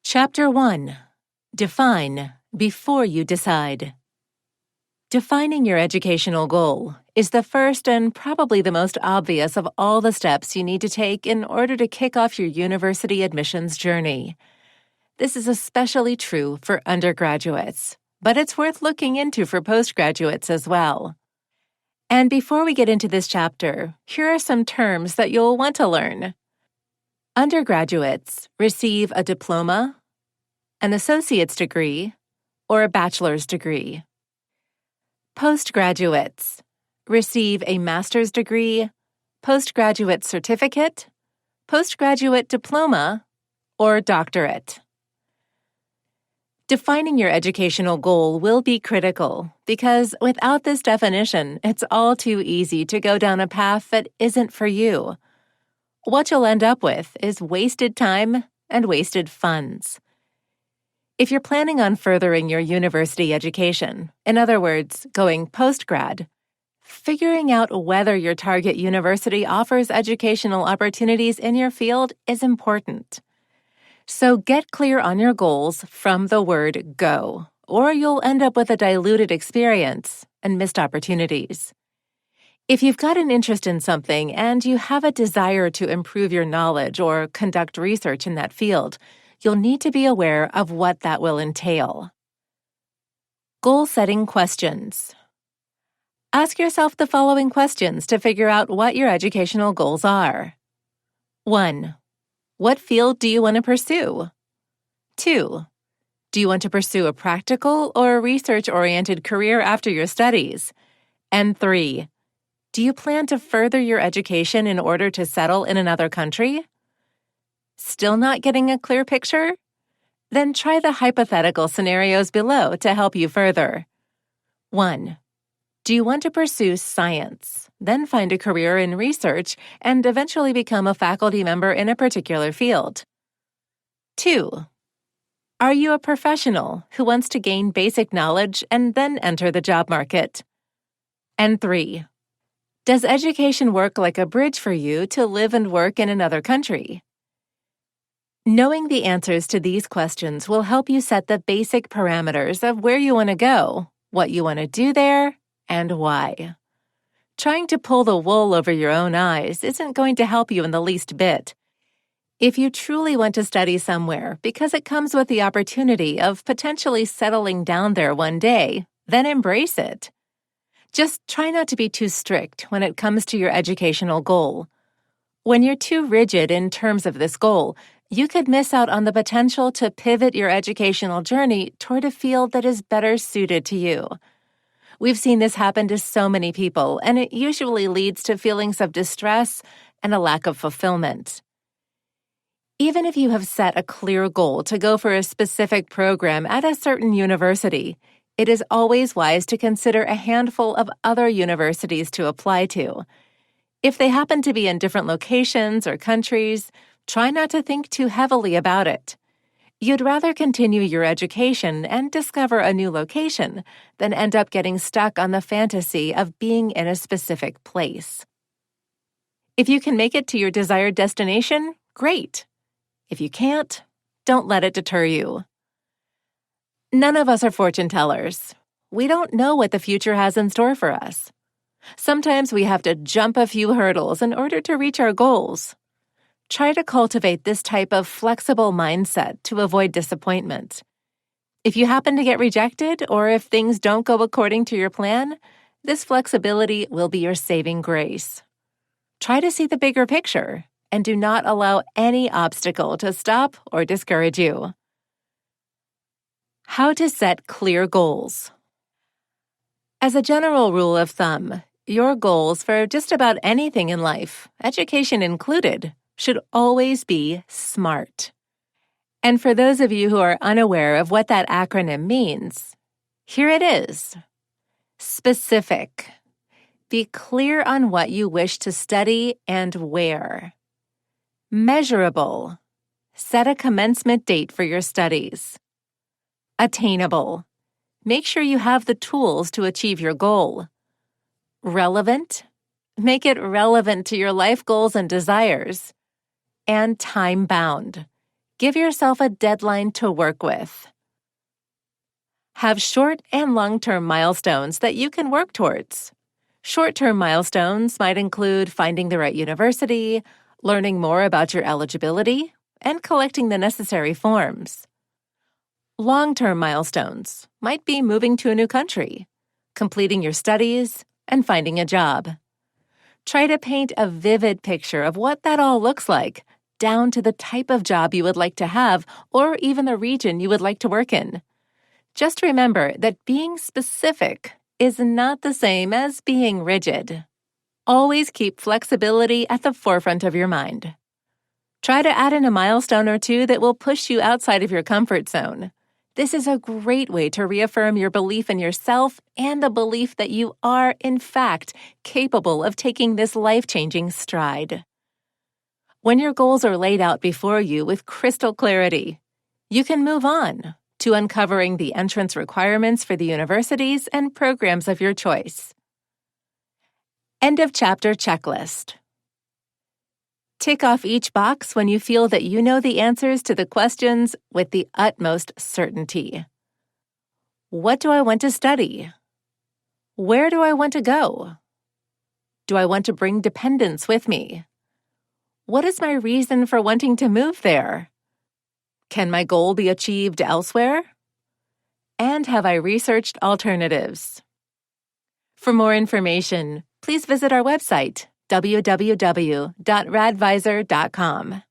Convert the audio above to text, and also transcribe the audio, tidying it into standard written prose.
Chapter 1. Define before you decide. Defining your educational goal is the first and probably the most obvious of all the steps you need to take in order to kick off your university admissions journey. This is especially true for undergraduates, but it's worth looking into for postgraduates as well. And before we get into this chapter, here are some terms that you'll want to learn. Undergraduates receive a diploma, an associate's degree, or a bachelor's degree. Postgraduates receive a master's degree, postgraduate certificate, postgraduate diploma, or doctorate. Defining your educational goal will be critical because without this definition, it's all too easy to go down a path that isn't for you. What you'll end up with is wasted time and wasted funds. If you're planning on furthering your university education, in other words, going postgrad, figuring out whether your target university offers educational opportunities in your field is important. So get clear on your goals from the word go, or you'll end up with a diluted experience and missed opportunities. If you've got an interest in something and you have a desire to improve your knowledge or conduct research in that field, you'll need to be aware of what that will entail. Goal-setting questions. Ask yourself the following questions to figure out what your educational goals are. 1. What field do you want to pursue? 2. Do you want to pursue a practical or research-oriented career after your studies? And 3. Do you plan to further your education in order to settle in another country? Still not getting a clear picture? Then try the hypothetical scenarios below to help you further. 1. Do you want to pursue science, then find a career in research, and eventually become a faculty member in a particular field? 2. Are you a professional who wants to gain basic knowledge and then enter the job market? And 3. Does education work like a bridge for you to live and work in another country? Knowing the answers to these questions will help you set the basic parameters of where you want to go, what you want to do there, and why. Trying to pull the wool over your own eyes isn't going to help you in the least bit. If you truly want to study somewhere because it comes with the opportunity of potentially settling down there one day, then embrace it. Just try not to be too strict when it comes to your educational goal. When you're too rigid in terms of this goal, you could miss out on the potential to pivot your educational journey toward a field that is better suited to you. We've seen this happen to so many people, and it usually leads to feelings of distress and a lack of fulfillment. Even if you have set a clear goal to go for a specific program at a certain university, it is always wise to consider a handful of other universities to apply to. If they happen to be in different locations or countries, try not to think too heavily about it. You'd rather continue your education and discover a new location than end up getting stuck on the fantasy of being in a specific place. If you can make it to your desired destination, great. If you can't, don't let it deter you. None of us are fortune tellers. We don't know what the future has in store for us. Sometimes we have to jump a few hurdles in order to reach our goals. Try to cultivate this type of flexible mindset to avoid disappointment. If you happen to get rejected or if things don't go according to your plan, this flexibility will be your saving grace. Try to see the bigger picture and do not allow any obstacle to stop or discourage you. How to set clear goals. As a general rule of thumb, your goals for just about anything in life, education included, should always be SMART. And for those of you who are unaware of what that acronym means, here it is. Specific. Be clear on what you wish to study and where. Measurable. Set a commencement date for your studies. Attainable. Make sure you have the tools to achieve your goal. Relevant. Make it relevant to your life goals and desires. And time-bound. Give yourself a deadline to work with. Have short and long-term milestones that you can work towards. Short-term milestones might include finding the right university, learning more about your eligibility, and collecting the necessary forms. Long-term milestones might be moving to a new country, completing your studies, and finding a job. Try to paint a vivid picture of what that all looks like, down to the type of job you would like to have or even the region you would like to work in. Just remember that being specific is not the same as being rigid. Always keep flexibility at the forefront of your mind. Try to add in a milestone or two that will push you outside of your comfort zone. This is a great way to reaffirm your belief in yourself and the belief that you are, in fact, capable of taking this life-changing stride. When your goals are laid out before you with crystal clarity, you can move on to uncovering the entrance requirements for the universities and programs of your choice. End of chapter checklist. Tick off each box when you feel that you know the answers to the questions with the utmost certainty. What do I want to study? Where do I want to go? Do I want to bring dependents with me? What is my reason for wanting to move there? Can my goal be achieved elsewhere? And have I researched alternatives? For more information, please visit our website, www.radvisor.com.